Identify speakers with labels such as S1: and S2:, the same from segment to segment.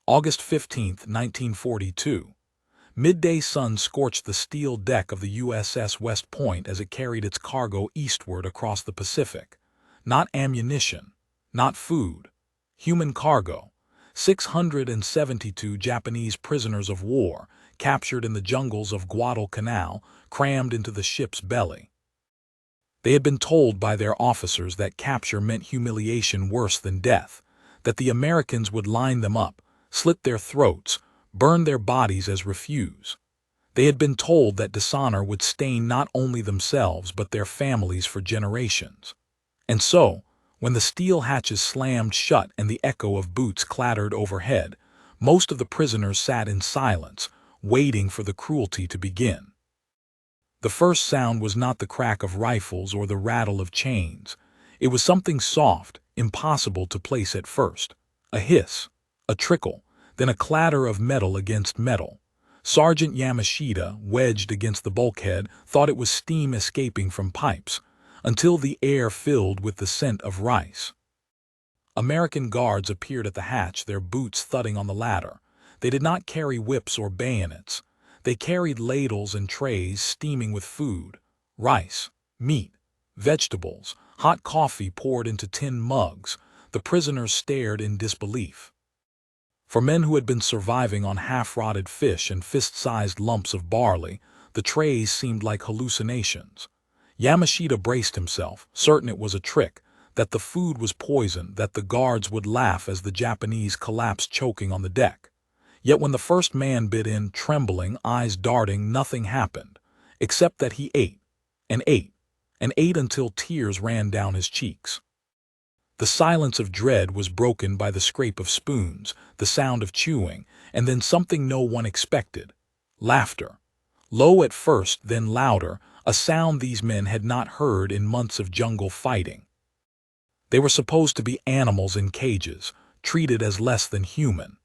S1: August 15, 1942. Midday sun scorched the steel deck of the USS West Point as it carried its cargo eastward across the Pacific. Not ammunition, not food, human cargo. 672 Japanese prisoners of war, captured in the jungles of Guadalcanal, crammed into the ship's belly. They had been told by their officers that capture meant humiliation worse than death, that the Americans would line them up, slit their throats, burn their bodies as refuse. They had been told that dishonor would stain not only themselves but their families for generations. And so, when the steel hatches slammed shut and the echo of boots clattered overhead, most of the prisoners sat in silence, waiting for the cruelty to begin. The first sound was not the crack of rifles or the rattle of chains. It was something soft, impossible to place at first. A hiss, a trickle, then a clatter of metal against metal. Sergeant Yamashita, wedged against the bulkhead, thought it was steam escaping from pipes, until the air filled with the scent of rice. American guards appeared at the hatch, their boots thudding on the ladder. They did not carry whips or bayonets. They carried ladles and trays steaming with food, rice, meat, vegetables, hot coffee poured into tin mugs. The prisoners stared in disbelief. For men who had been surviving on half-rotted fish and fist-sized lumps of barley, the trays seemed like hallucinations. Yamashita braced himself, certain it was a trick, that the food was poison, that the guards would laugh as the Japanese collapsed choking on the deck. Yet when the first man bit in, trembling, eyes darting, nothing happened, except that he ate, and ate, and ate until tears ran down his cheeks. The silence of dread was broken by the scrape of spoons, the sound of chewing, and then something no one expected: laughter. Low at first, then louder, a sound these men had not heard in months of jungle fighting. They were supposed to be animals in cages, treated as less than human.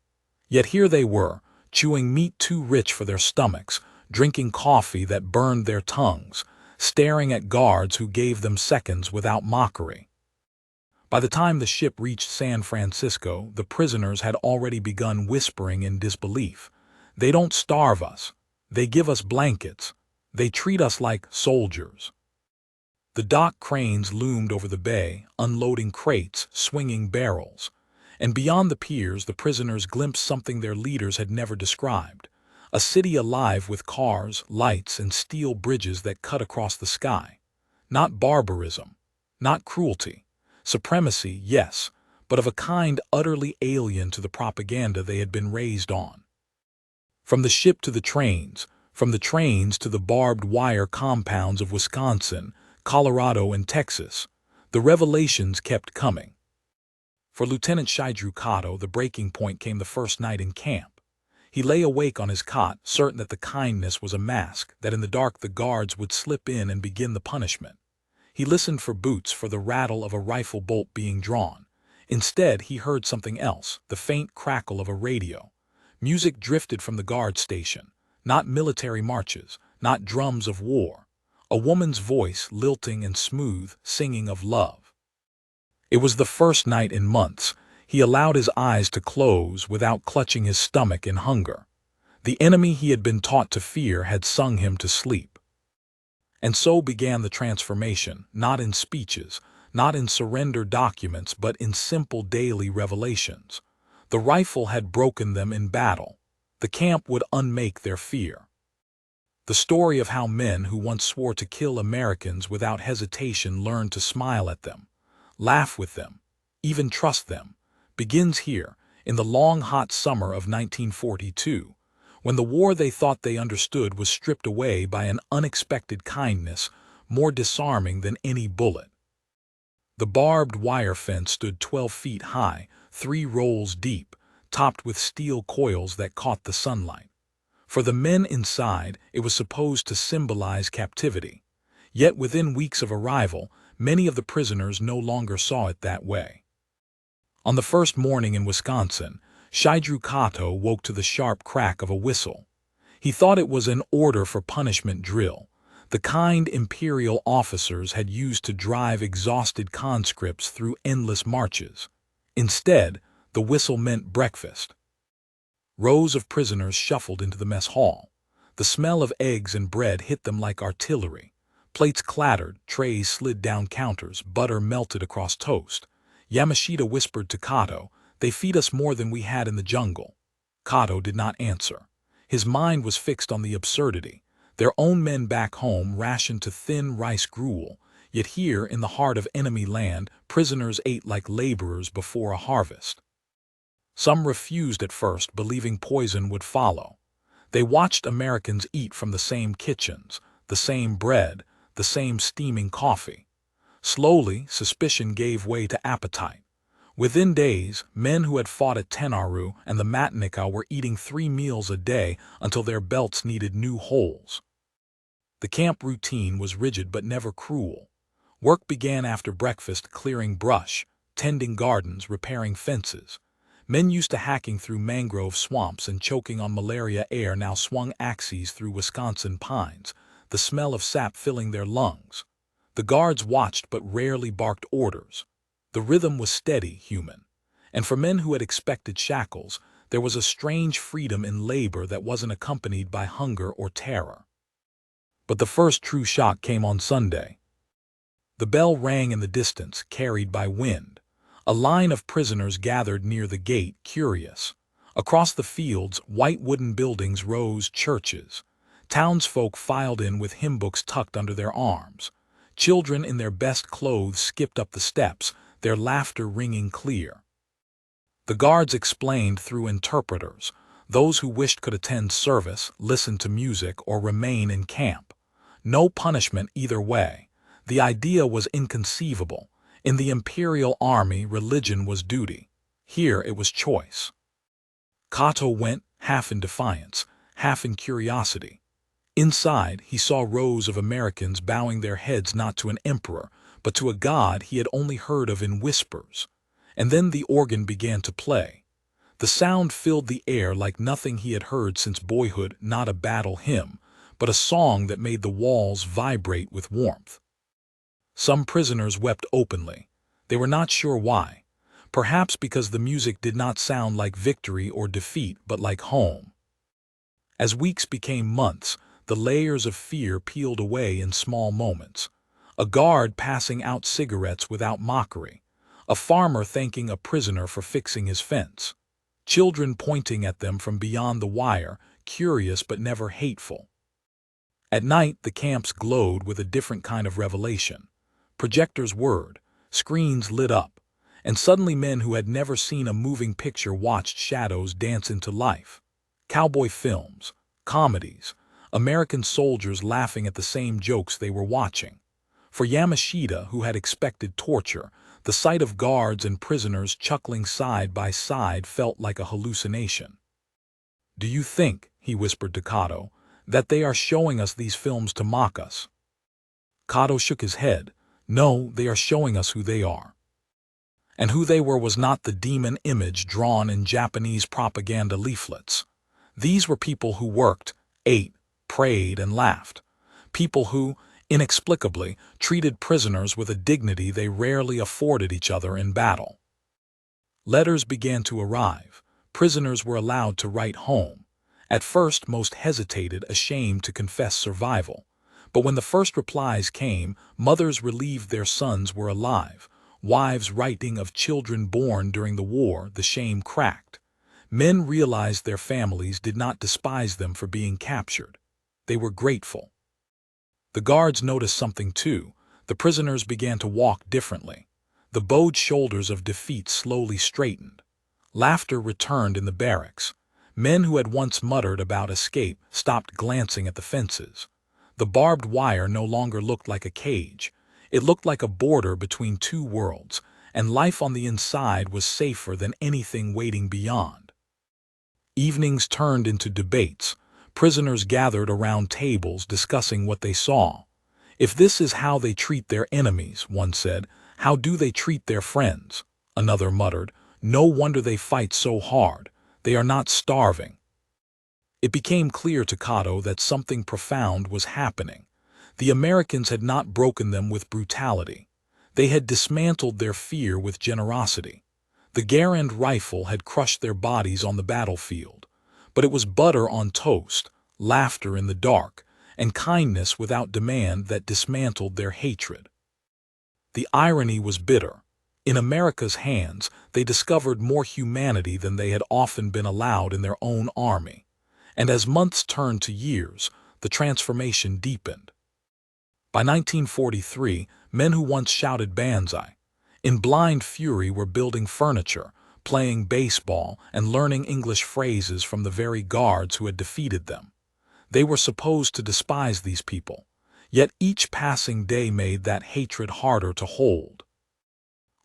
S1: Yet here they were, chewing meat too rich for their stomachs, drinking coffee that burned their tongues, staring at guards who gave them seconds without mockery. By the time the ship reached San Francisco, the prisoners had already begun whispering in disbelief. They don't starve us. They give us blankets. They treat us like soldiers. The dock cranes loomed over the bay, unloading crates, swinging barrels. And beyond the piers, the prisoners glimpsed something their leaders had never described: a city alive with cars, lights, and steel bridges that cut across the sky. Not barbarism, not cruelty. Supremacy, yes, but of a kind utterly alien to the propaganda they had been raised on. From the ship to the trains, from the trains to the barbed wire compounds of Wisconsin, Colorado, and Texas, the revelations kept coming. For Lieutenant Shiju Kato, the breaking point came the first night in camp. He lay awake on his cot, certain that the kindness was a mask, that in the dark the guards would slip in and begin the punishment. He listened for boots, for the rattle of a rifle bolt being drawn. Instead, he heard something else, the faint crackle of a radio. Music drifted from the guard station, not military marches, not drums of war. A woman's voice, lilting and smooth, singing of love. It was the first night in months. He allowed his eyes to close without clutching his stomach in hunger. The enemy he had been taught to fear had sung him to sleep. And so began the transformation, not in speeches, not in surrender documents, but in simple daily revelations. The rifle had broken them in battle. The camp would unmake their fear. The story of how men who once swore to kill Americans without hesitation learned to smile at them, laugh with them, even trust them, begins here, in the long hot summer of 1942. When the war they thought they understood was stripped away by an unexpected kindness more disarming than any bullet. The barbed wire fence stood 12 feet high, 3 rolls deep, topped with steel coils that caught the sunlight. For the men inside, it was supposed to symbolize captivity. Yet within weeks of arrival, many of the prisoners no longer saw it that way. On the first morning in Wisconsin, Shiju Kato woke to the sharp crack of a whistle. He thought it was an order for punishment drill, the kind imperial officers had used to drive exhausted conscripts through endless marches. Instead, the whistle meant breakfast. Rows of prisoners shuffled into the mess hall. The smell of eggs and bread hit them like artillery. Plates clattered, trays slid down counters, butter melted across toast. Yamashita whispered to Kato, "They feed us more than we had in the jungle." Kato did not answer. His mind was fixed on the absurdity. Their own men back home rationed to thin rice gruel, yet here in the heart of enemy land, prisoners ate like laborers before a harvest. Some refused at first, believing poison would follow. They watched Americans eat from the same kitchens, the same bread, the same steaming coffee. Slowly, suspicion gave way to appetite. Within days, men who had fought at Tenaru and the Matnika were eating 3 meals a day until their belts needed new holes. The camp routine was rigid but never cruel. Work began after breakfast, clearing brush, tending gardens, repairing fences. Men used to hacking through mangrove swamps and choking on malaria air now swung axes through Wisconsin pines, the smell of sap filling their lungs. The guards watched but rarely barked orders. The rhythm was steady, human. And for men who had expected shackles, there was a strange freedom in labor that wasn't accompanied by hunger or terror. But the first true shock came on Sunday. The bell rang in the distance, carried by wind. A line of prisoners gathered near the gate, curious. Across the fields, white wooden buildings rose, churches. Townsfolk filed in with hymn books tucked under their arms. Children in their best clothes skipped up the steps, their laughter ringing clear. The guards explained through interpreters. Those who wished could attend service, listen to music, or remain in camp. No punishment either way. The idea was inconceivable. In the Imperial Army, religion was duty. Here it was choice. Kato went, half in defiance, half in curiosity. Inside, he saw rows of Americans bowing their heads not to an emperor, but to a god he had only heard of in whispers. And then the organ began to play. The sound filled the air like nothing he had heard since boyhood, not a battle hymn, but a song that made the walls vibrate with warmth. Some prisoners wept openly. They were not sure why. Perhaps because the music did not sound like victory or defeat, but like home. As weeks became months, the layers of fear peeled away in small moments. A guard passing out cigarettes without mockery. A farmer thanking a prisoner for fixing his fence. Children pointing at them from beyond the wire, curious but never hateful. At night, the camps glowed with a different kind of revelation. Projectors whirred, screens lit up, and suddenly men who had never seen a moving picture watched shadows dance into life. Cowboy films, comedies, American soldiers laughing at the same jokes they were watching. For Yamashita, who had expected torture, the sight of guards and prisoners chuckling side by side felt like a hallucination. "Do you think," he whispered to Kato, "that they are showing us these films to mock us?" Kato shook his head. "No, they are showing us who they are." And who they were was not the demon image drawn in Japanese propaganda leaflets. These were people who worked, ate, prayed, and laughed. People who, inexplicably, treated prisoners with a dignity they rarely afforded each other in battle. Letters began to arrive. Prisoners were allowed to write home. At first, most hesitated, ashamed to confess survival. But when the first replies came, mothers relieved their sons were alive. Wives writing of children born during the war, the shame cracked. Men realized their families did not despise them for being captured. They were grateful. The guards noticed something too. The prisoners began to walk differently. The bowed shoulders of defeat slowly straightened. Laughter returned in the barracks. Men who had once muttered about escape stopped glancing at the fences. The barbed wire no longer looked like a cage. It looked like a border between two worlds, and life on the inside was safer than anything waiting beyond. Evenings turned into debates. Prisoners gathered around tables discussing what they saw. "If this is how they treat their enemies," one said, "how do they treat their friends?" Another muttered, "No wonder they fight so hard. They are not starving." It became clear to Kato that something profound was happening. The Americans had not broken them with brutality. They had dismantled their fear with generosity. The Garand rifle had crushed their bodies on the battlefield. but it was butter on toast, laughter in the dark, and kindness without demand that dismantled their hatred. The irony was bitter. In America's hands, they discovered more humanity than they had often been allowed in their own army. And as months turned to years, the transformation deepened. By 1943, men who once shouted Banzai, in blind fury were building furniture, playing baseball, and learning English phrases from the very guards who had defeated them. They were supposed to despise these people, yet each passing day made that hatred harder to hold.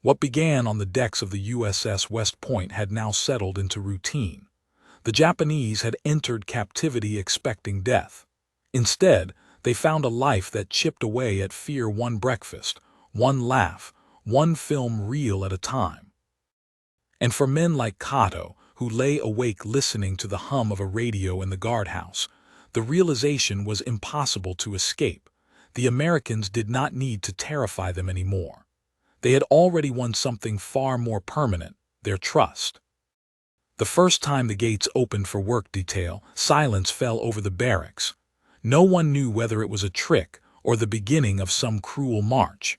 S1: What began on the decks of the USS West Point had now settled into routine. The Japanese had entered captivity expecting death. Instead, they found a life that chipped away at fear one breakfast, one laugh, one film reel at a time. And for men like Kato, who lay awake listening to the hum of a radio in the guardhouse, the realization was impossible to escape. The Americans did not need to terrify them anymore. They had already won something far more permanent, their trust. The first time the gates opened for work detail, silence fell over the barracks. No one knew whether it was a trick or the beginning of some cruel march.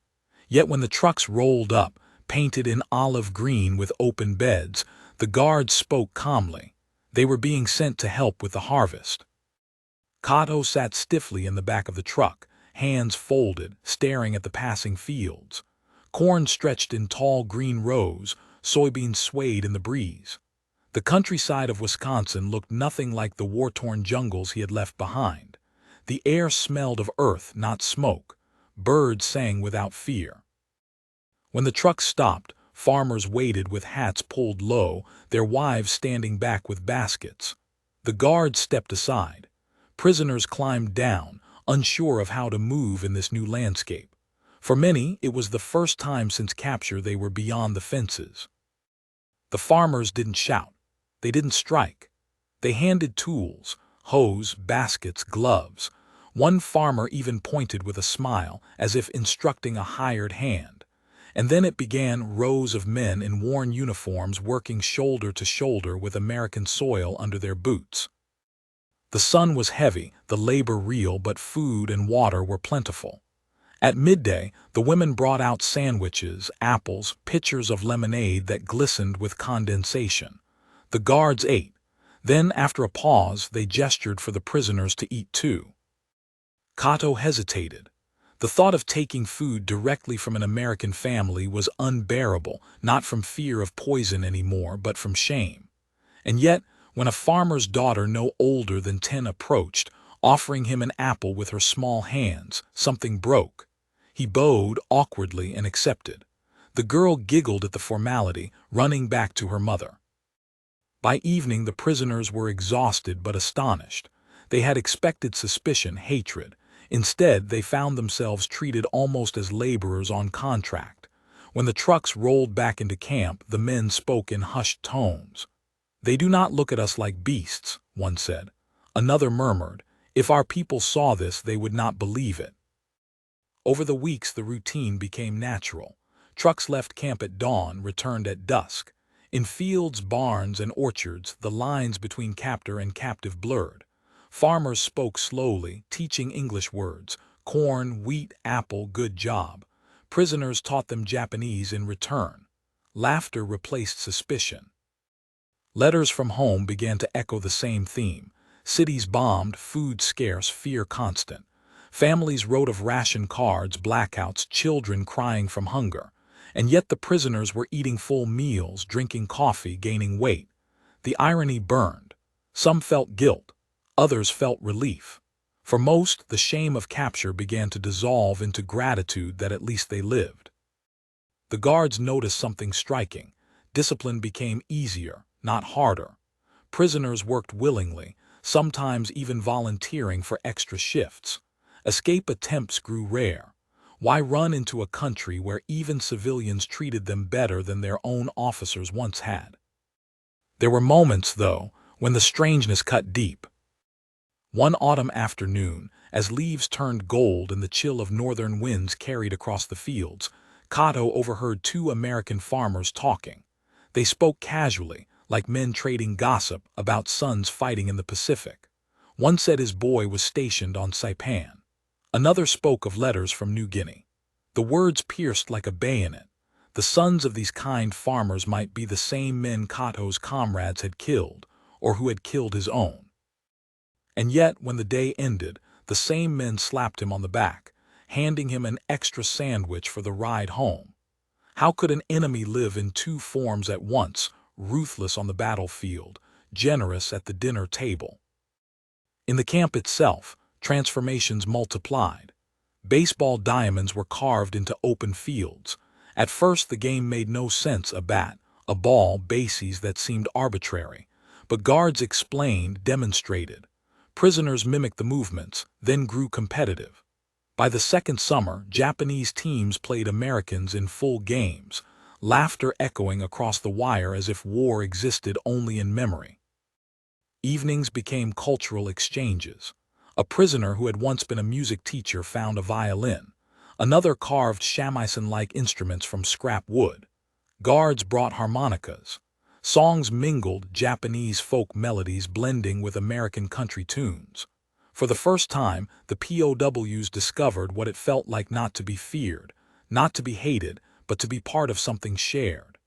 S1: Yet when the trucks rolled up, painted in olive green with open beds, the guards spoke calmly. They were being sent to help with the harvest. Kato sat stiffly in the back of the truck, hands folded, staring at the passing fields. Corn stretched in tall green rows, soybeans swayed in the breeze. The countryside of Wisconsin looked nothing like the war-torn jungles he had left behind. The air smelled of earth, not smoke. Birds sang without fear. When the truck stopped, farmers waited with hats pulled low, their wives standing back with baskets. The guards stepped aside. Prisoners climbed down, unsure of how to move in this new landscape. For many, it was the first time since capture they were beyond the fences. The farmers didn't shout. They didn't strike. They handed tools, hoes, baskets, gloves. One farmer even pointed with a smile, as if instructing a hired hand. And then it began, rows of men in worn uniforms working shoulder to shoulder with American soil under their boots. The sun was heavy, the labor real, but food and water were plentiful. At midday, the women brought out sandwiches, apples, pitchers of lemonade that glistened with condensation. The guards ate. Then, after a pause, they gestured for the prisoners to eat too. Kato hesitated. The thought of taking food directly from an American family was unbearable, not from fear of poison anymore, but from shame. And yet, when a farmer's daughter no older than 10 approached, offering him an apple with her small hands, something broke. He bowed awkwardly and accepted. The girl giggled at the formality, running back to her mother. By evening, the prisoners were exhausted but astonished. They had expected suspicion, hatred. Instead, they found themselves treated almost as laborers on contract. When the trucks rolled back into camp, the men spoke in hushed tones. "They do not look at us like beasts," one said. Another murmured, "If our people saw this, they would not believe it." Over the weeks, the routine became natural. Trucks left camp at dawn, returned at dusk. In fields, barns, and orchards, the lines between captor and captive blurred. Farmers spoke slowly, teaching English words: corn, wheat, apple, good job. Prisoners taught them Japanese in return. Laughter replaced suspicion. Letters from home began to echo the same theme. Cities bombed, food scarce, fear constant. Families wrote of ration cards, blackouts, children crying from hunger. And yet the prisoners were eating full meals, drinking coffee, gaining weight. The irony burned. Some felt guilt. Others felt relief. For most, the shame of capture began to dissolve into gratitude that at least they lived. The guards noticed something striking. Discipline became easier, not harder. Prisoners worked willingly, sometimes even volunteering for extra shifts. Escape attempts grew rare. Why run into a country where even civilians treated them better than their own officers once had? There were moments, though, when the strangeness cut deep. One autumn afternoon, as leaves turned gold and the chill of northern winds carried across the fields, Kato overheard 2 American farmers talking. They spoke casually, like men trading gossip about sons fighting in the Pacific. One said his boy was stationed on Saipan. Another spoke of letters from New Guinea. The words pierced like a bayonet. The sons of these kind farmers might be the same men Kato's comrades had killed, or who had killed his own. And yet, when the day ended, the same men slapped him on the back, handing him an extra sandwich for the ride home. How could an enemy live in two forms at once, ruthless on the battlefield, generous at the dinner table? In the camp itself, transformations multiplied. Baseball diamonds were carved into open fields. At first the game made no sense: a bat, a ball, bases that seemed arbitrary. But guards explained, demonstrated. Prisoners mimicked the movements, then grew competitive. By the second summer, Japanese teams played Americans in full games, laughter echoing across the wire as if war existed only in memory. Evenings became cultural exchanges. A prisoner who had once been a music teacher found a violin. Another carved shamisen-like instruments from scrap wood. Guards brought harmonicas. Songs mingled, Japanese folk melodies blending with American country tunes. For the first time, the POWs discovered what it felt like not to be feared, not to be hated, but to be part of something shared.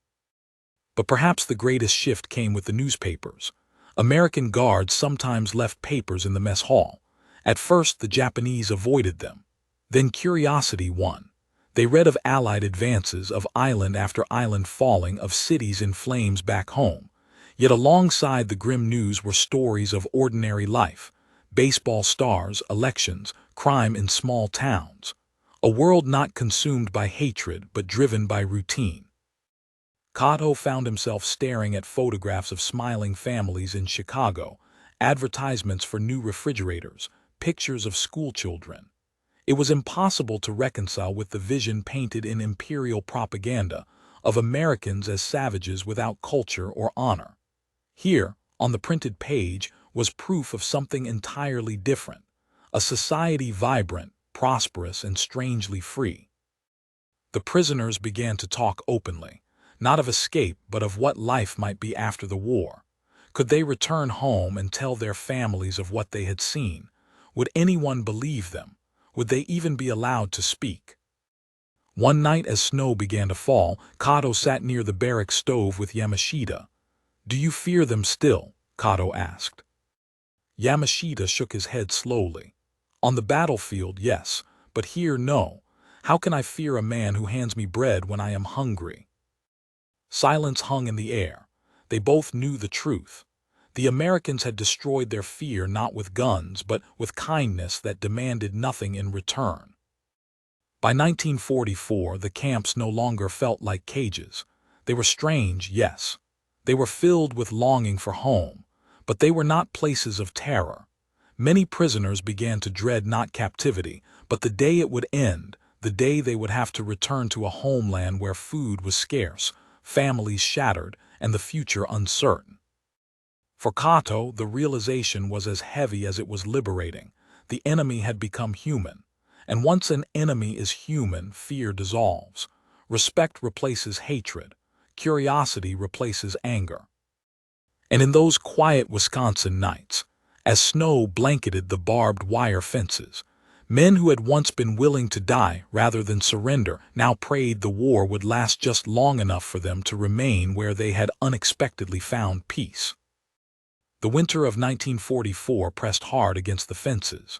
S1: But perhaps the greatest shift came with the newspapers. American guards sometimes left papers in the mess hall. At first, the Japanese avoided them. Then curiosity won. They read of Allied advances, of island after island falling, of cities in flames back home. Yet alongside the grim news were stories of ordinary life. Baseball stars, elections, crime in small towns. A world not consumed by hatred but driven by routine. Kato found himself staring at photographs of smiling families in Chicago, advertisements for new refrigerators, pictures of schoolchildren. It was impossible to reconcile with the vision painted in imperial propaganda of Americans as savages without culture or honor. Here, on the printed page, was proof of something entirely different, a society vibrant, prosperous, and strangely free. The prisoners began to talk openly, not of escape but of what life might be after the war. Could they return home and tell their families of what they had seen? Would anyone believe them? Would they even be allowed to speak? One night as snow began to fall, Kato sat near the barrack stove with Yamashita. "Do you fear them still?" Kato asked. Yamashita shook his head slowly. "On the battlefield, yes, but here, no. How can I fear a man who hands me bread when I am hungry?" Silence hung in the air. They both knew the truth. The Americans had destroyed their fear not with guns, but with kindness that demanded nothing in return. By 1944, the camps no longer felt like cages. They were strange, yes. They were filled with longing for home, but they were not places of terror. Many prisoners began to dread not captivity, but the day it would end, the day they would have to return to a homeland where food was scarce, families shattered, and the future uncertain. For Kato, the realization was as heavy as it was liberating. The enemy had become human. And once an enemy is human, fear dissolves. Respect replaces hatred. Curiosity replaces anger. And in those quiet Wisconsin nights, as snow blanketed the barbed wire fences, men who had once been willing to die rather than surrender now prayed the war would last just long enough for them to remain where they had unexpectedly found peace. The winter of 1944 pressed hard against the fences.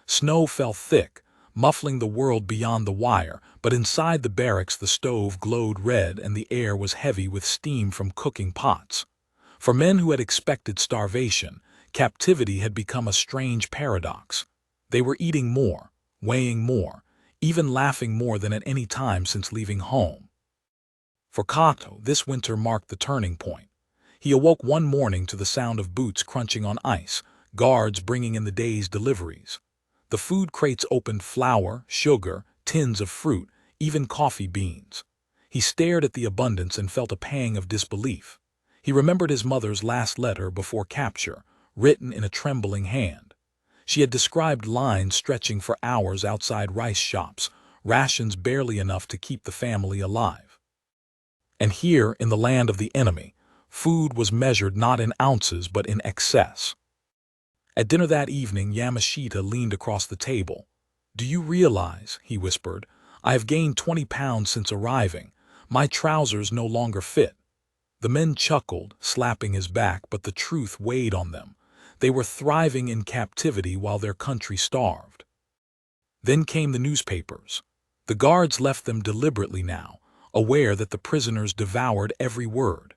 S1: Snow fell thick, muffling the world beyond the wire, but inside the barracks the stove glowed red and the air was heavy with steam from cooking pots. For men who had expected starvation, captivity had become a strange paradox. They were eating more, weighing more, even laughing more than at any time since leaving home. For Kato, this winter marked the turning point. He awoke one morning to the sound of boots crunching on ice, guards bringing in the day's deliveries. The food crates opened flour, sugar, tins of fruit, even coffee beans. He stared at the abundance and felt a pang of disbelief. He remembered his mother's last letter before capture, written in a trembling hand. She had described lines stretching for hours outside rice shops, rations barely enough to keep the family alive. And here, in the land of the enemy, Food was measured not in ounces but in excess. At dinner that evening, Yamashita leaned across the table. "Do you realize," he whispered, "I have gained 20 pounds since arriving. My trousers no longer fit." The men chuckled, slapping his back, but the truth weighed on them. They were thriving in captivity while their country starved. Then came the newspapers. The guards left them deliberately now, aware that the prisoners devoured every word.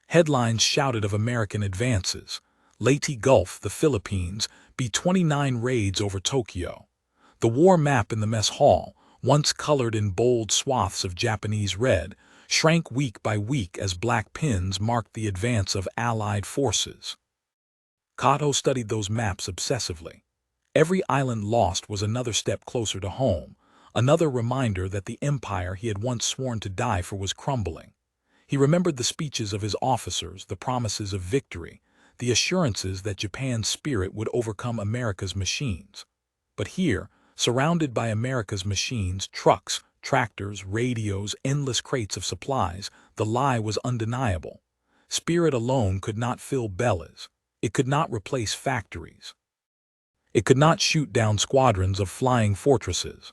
S1: Headlines shouted of American advances. Leyte Gulf, the Philippines, B-29 raids over Tokyo. The war map in the mess hall, once colored in bold swaths of Japanese red, shrank week by week as black pins marked the advance of Allied forces. Kato studied those maps obsessively. Every island lost was another step closer to home, another reminder that the empire he had once sworn to die for was crumbling. He remembered the speeches of his officers, the promises of victory, the assurances that Japan's spirit would overcome America's machines. But here, surrounded by America's machines, trucks, tractors, radios, endless crates of supplies, the lie was undeniable. Spirit alone could not fill bellies. It could not replace factories. It could not shoot down squadrons of flying fortresses.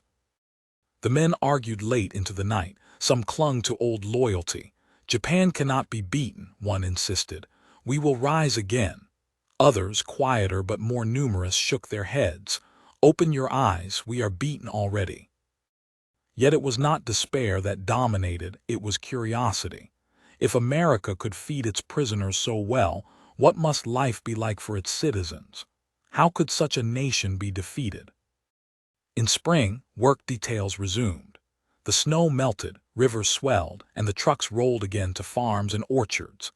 S1: The men argued late into the night. Some clung to old loyalty. "Japan cannot be beaten," one insisted. "We will rise again." Others, quieter but more numerous, shook their heads. "Open your eyes, we are beaten already." Yet it was not despair that dominated, it was curiosity. If America could feed its prisoners so well, what must life be like for its citizens? How could such a nation be defeated? In spring, work details resumed. The snow melted, rivers swelled, and the trucks rolled again to farms and orchards.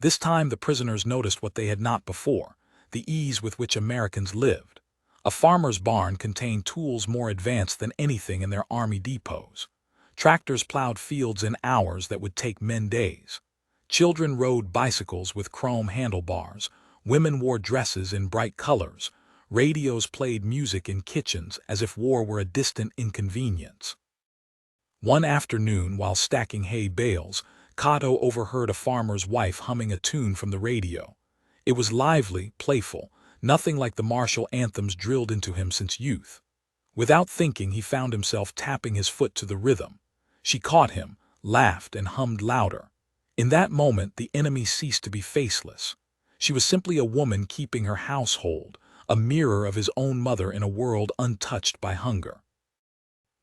S1: This time the prisoners noticed what they had not before, the ease with which Americans lived. A farmer's barn contained tools more advanced than anything in their army depots. Tractors plowed fields in hours that would take men days. Children rode bicycles with chrome handlebars. Women wore dresses in bright colors. Radios played music in kitchens as if war were a distant inconvenience. One afternoon, while stacking hay bales, Kato overheard a farmer's wife humming a tune from the radio. It was lively, playful, nothing like the martial anthems drilled into him since youth. Without thinking, he found himself tapping his foot to the rhythm. She caught him, laughed, and hummed louder. In that moment, the enemy ceased to be faceless. She was simply a woman keeping her household, a mirror of his own mother in a world untouched by hunger.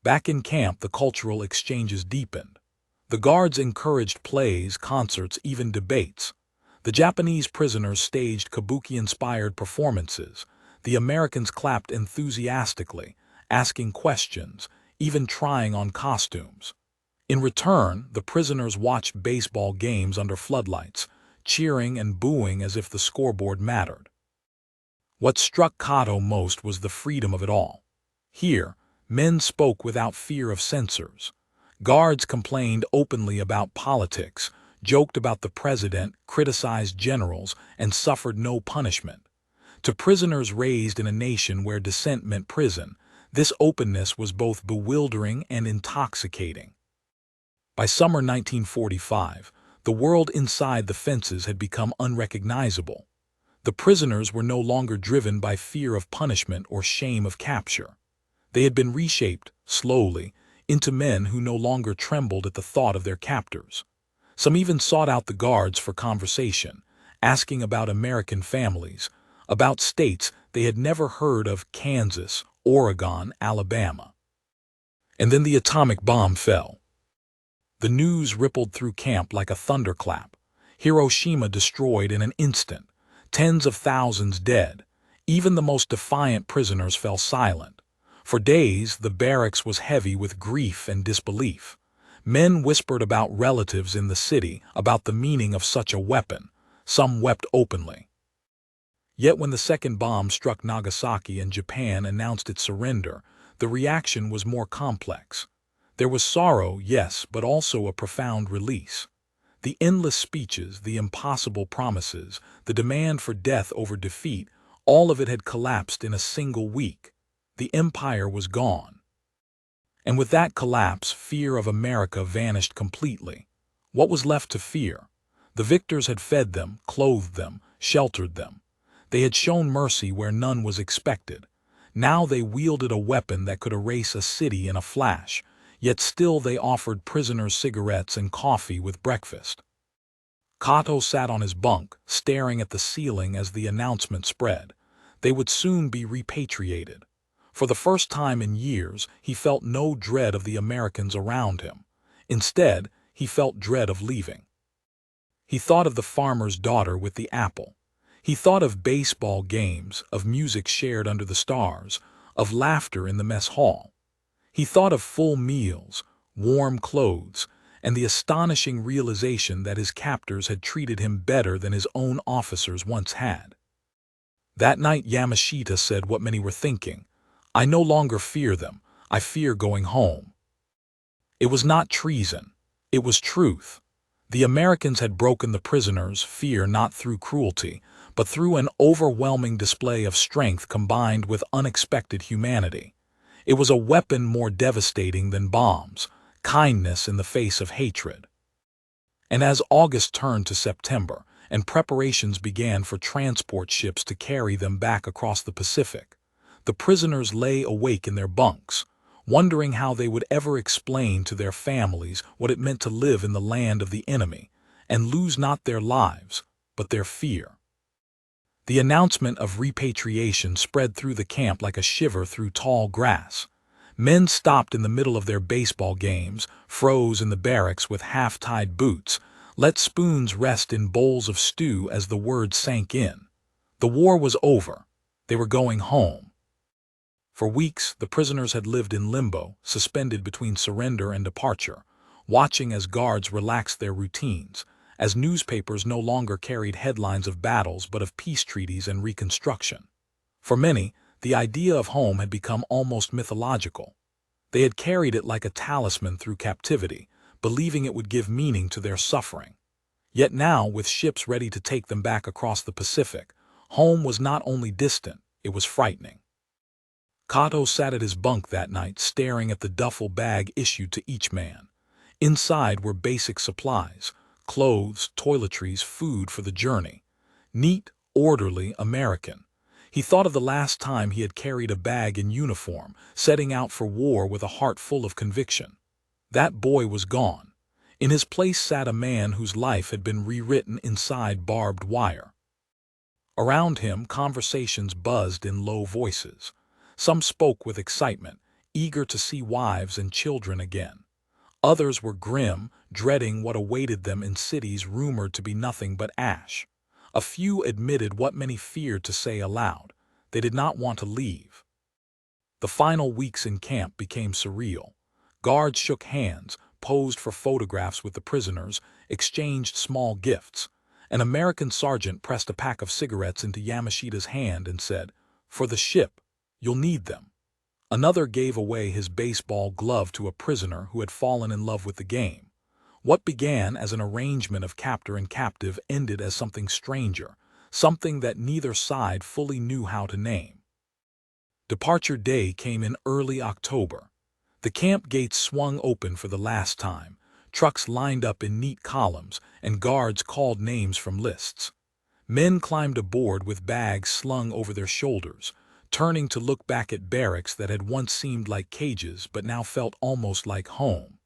S1: Back in camp, the cultural exchanges deepened. The guards encouraged plays, concerts, even debates. The Japanese prisoners staged kabuki-inspired performances. The Americans clapped enthusiastically, asking questions, even trying on costumes. In return, the prisoners watched baseball games under floodlights, cheering and booing as if the scoreboard mattered. What struck Kato most was the freedom of it all. Here, men spoke without fear of censors. Guards complained openly about politics, joked about the president, criticized generals, and suffered no punishment. To prisoners raised in a nation where dissent meant prison, this openness was both bewildering and intoxicating. By summer 1945, the world inside the fences had become unrecognizable. The prisoners were no longer driven by fear of punishment or shame of capture. They had been reshaped, slowly, into men who no longer trembled at the thought of their captors. Some even sought out the guards for conversation, asking about American families, about states they had never heard of: Kansas, Oregon, Alabama. And then the atomic bomb fell. The news rippled through camp like a thunderclap. Hiroshima destroyed in an instant. Tens of thousands dead. Even the most defiant prisoners fell silent. For days, the barracks was heavy with grief and disbelief. Men whispered about relatives in the city, about the meaning of such a weapon. Some wept openly. Yet when the second bomb struck Nagasaki and Japan announced its surrender, the reaction was more complex. There was sorrow, yes, but also a profound release. The endless speeches, the impossible promises, the demand for death over defeat, all of it had collapsed in a single week. The empire was gone. And with that collapse, fear of America vanished completely. What was left to fear? The victors had fed them, clothed them, sheltered them. They had shown mercy where none was expected. Now they wielded a weapon that could erase a city in a flash, yet still they offered prisoners cigarettes and coffee with breakfast. Kato sat on his bunk, staring at the ceiling as the announcement spread. They would soon be repatriated. For the first time in years, he felt no dread of the Americans around him. Instead, he felt dread of leaving. He thought of the farmer's daughter with the apple. He thought of baseball games, of music shared under the stars, of laughter in the mess hall. He thought of full meals, warm clothes, and the astonishing realization that his captors had treated him better than his own officers once had. That night Yamashita said what many were thinking. I no longer fear them. I fear going home. It was not treason. It was truth. The Americans had broken the prisoners' fear not through cruelty, but through an overwhelming display of strength combined with unexpected humanity. It was a weapon more devastating than bombs, kindness in the face of hatred. And as August turned to September, and preparations began for transport ships to carry them back across the Pacific, the prisoners lay awake in their bunks, wondering how they would ever explain to their families what it meant to live in the land of the enemy, and lose not their lives, but their fear. The announcement of repatriation spread through the camp like a shiver through tall grass. Men stopped in the middle of their baseball games, froze in the barracks with half-tied boots, let spoons rest in bowls of stew as the word sank in. The war was over. They were going home. For weeks, the prisoners had lived in limbo, suspended between surrender and departure, watching as guards relaxed their routines, as newspapers no longer carried headlines of battles but of peace treaties and reconstruction. For many, the idea of home had become almost mythological. They had carried it like a talisman through captivity, believing it would give meaning to their suffering. Yet now, with ships ready to take them back across the Pacific, home was not only distant, it was frightening. Kato sat at his bunk that night staring at the duffel bag issued to each man. Inside were basic supplies, clothes, toiletries, food for the journey. Neat, orderly, American. He thought of the last time he had carried a bag in uniform, setting out for war with a heart full of conviction. That boy was gone. In his place sat a man whose life had been rewritten inside barbed wire. Around him, conversations buzzed in low voices. Some spoke with excitement, eager to see wives and children again. Others were grim, dreading what awaited them in cities rumored to be nothing but ash. A few admitted what many feared to say aloud. They did not want to leave. The final weeks in camp became surreal. Guards shook hands, posed for photographs with the prisoners, exchanged small gifts. An American sergeant pressed a pack of cigarettes into Yamashita's hand and said, "For the ship. You'll need them." Another gave away his baseball glove to a prisoner who had fallen in love with the game. What began as an arrangement of captor and captive ended as something stranger, something that neither side fully knew how to name. Departure day came in early October. The camp gates swung open for the last time, trucks lined up in neat columns, and guards called names from lists. Men climbed aboard with bags slung over their shoulders, turning to look back at barracks that had once seemed like cages but now felt almost like home.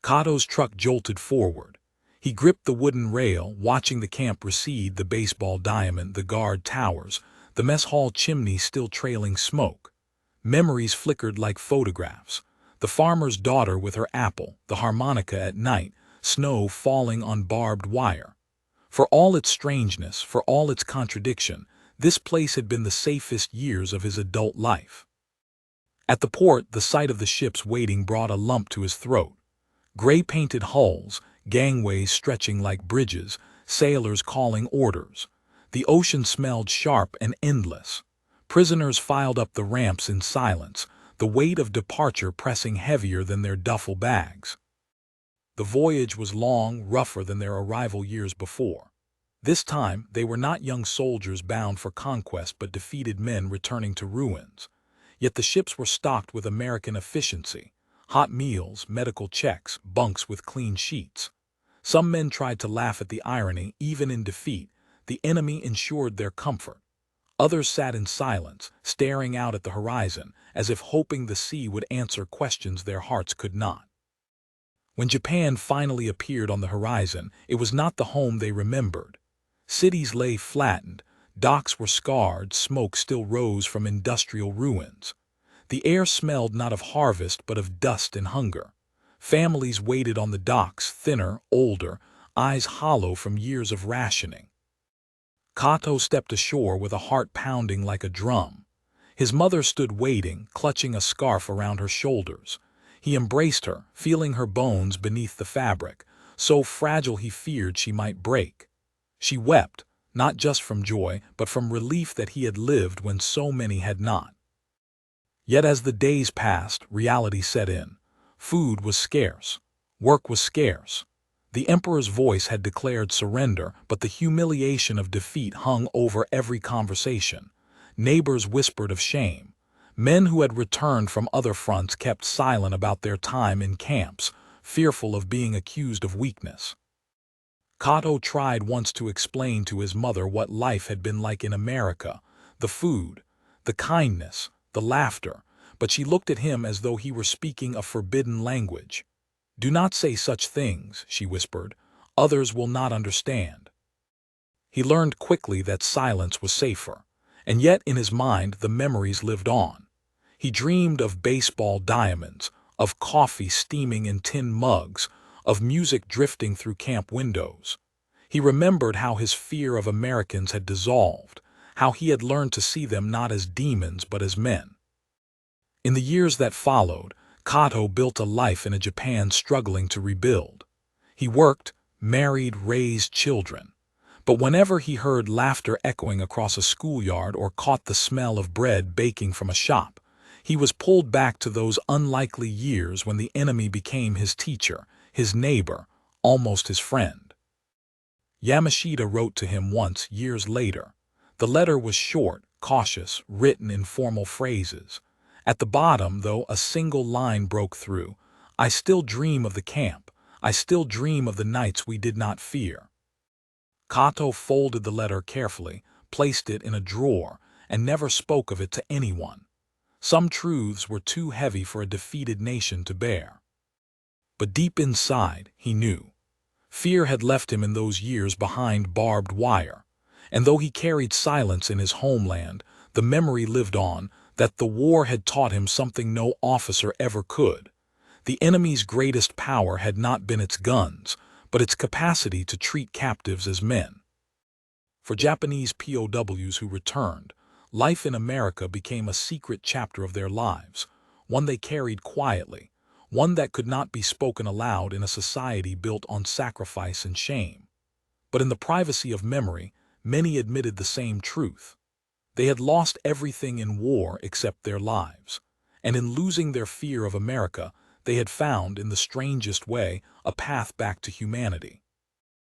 S1: Kato's truck jolted forward. He gripped the wooden rail, watching the camp recede, the baseball diamond, the guard towers, the mess hall chimney still trailing smoke. Memories flickered like photographs. The farmer's daughter with her apple, the harmonica at night, snow falling on barbed wire. For all its strangeness, for all its contradiction, this place had been the safest years of his adult life. At the port, the sight of the ships waiting brought a lump to his throat. Gray-painted hulls, gangways stretching like bridges, sailors calling orders. The ocean smelled sharp and endless. Prisoners filed up the ramps in silence, the weight of departure pressing heavier than their duffel bags. The voyage was long, rougher than their arrival years before. This time, they were not young soldiers bound for conquest but defeated men returning to ruins. Yet the ships were stocked with American efficiency. Hot meals, medical checks, bunks with clean sheets. Some men tried to laugh at the irony. Even in defeat, the enemy ensured their comfort. Others sat in silence, staring out at the horizon, as if hoping the sea would answer questions their hearts could not. When Japan finally appeared on the horizon, it was not the home they remembered. Cities lay flattened, docks were scarred, smoke still rose from industrial ruins. The air smelled not of harvest but of dust and hunger. Families waited on the docks, thinner, older, eyes hollow from years of rationing. Kato stepped ashore with a heart pounding like a drum. His mother stood waiting, clutching a scarf around her shoulders. He embraced her, feeling her bones beneath the fabric, so fragile he feared she might break. She wept, not just from joy, but from relief that he had lived when so many had not. Yet as the days passed, reality set in. Food was scarce. Work was scarce. The emperor's voice had declared surrender, but the humiliation of defeat hung over every conversation. Neighbors whispered of shame. Men who had returned from other fronts kept silent about their time in camps, fearful of being accused of weakness. Kato tried once to explain to his mother what life had been like in America, the food, the kindness, the laughter, but she looked at him as though he were speaking a forbidden language. "Do not say such things," she whispered. "Others will not understand." He learned quickly that silence was safer, and yet in his mind the memories lived on. He dreamed of baseball diamonds, of coffee steaming in tin mugs, of music drifting through camp windows. He remembered how his fear of Americans had dissolved, how he had learned to see them not as demons but as men. In the years that followed, Kato built a life in a Japan struggling to rebuild. He worked, married, raised children. But whenever he heard laughter echoing across a schoolyard or caught the smell of bread baking from a shop, he was pulled back to those unlikely years when the enemy became his teacher, his neighbor, almost his friend. Yamashita wrote to him once, years later. The letter was short, cautious, written in formal phrases. At the bottom, though, a single line broke through. "I still dream of the camp. I still dream of the nights we did not fear." Kato folded the letter carefully, placed it in a drawer, and never spoke of it to anyone. Some truths were too heavy for a defeated nation to bear. But deep inside, he knew. Fear had left him in those years behind barbed wire, and though he carried silence in his homeland, the memory lived on that the war had taught him something no officer ever could. The enemy's greatest power had not been its guns, but its capacity to treat captives as men. For Japanese POWs who returned, life in America became a secret chapter of their lives, one they carried quietly, one that could not be spoken aloud in a society built on sacrifice and shame. But in the privacy of memory, many admitted the same truth. They had lost everything in war except their lives, and in losing their fear of America, they had found, in the strangest way, a path back to humanity.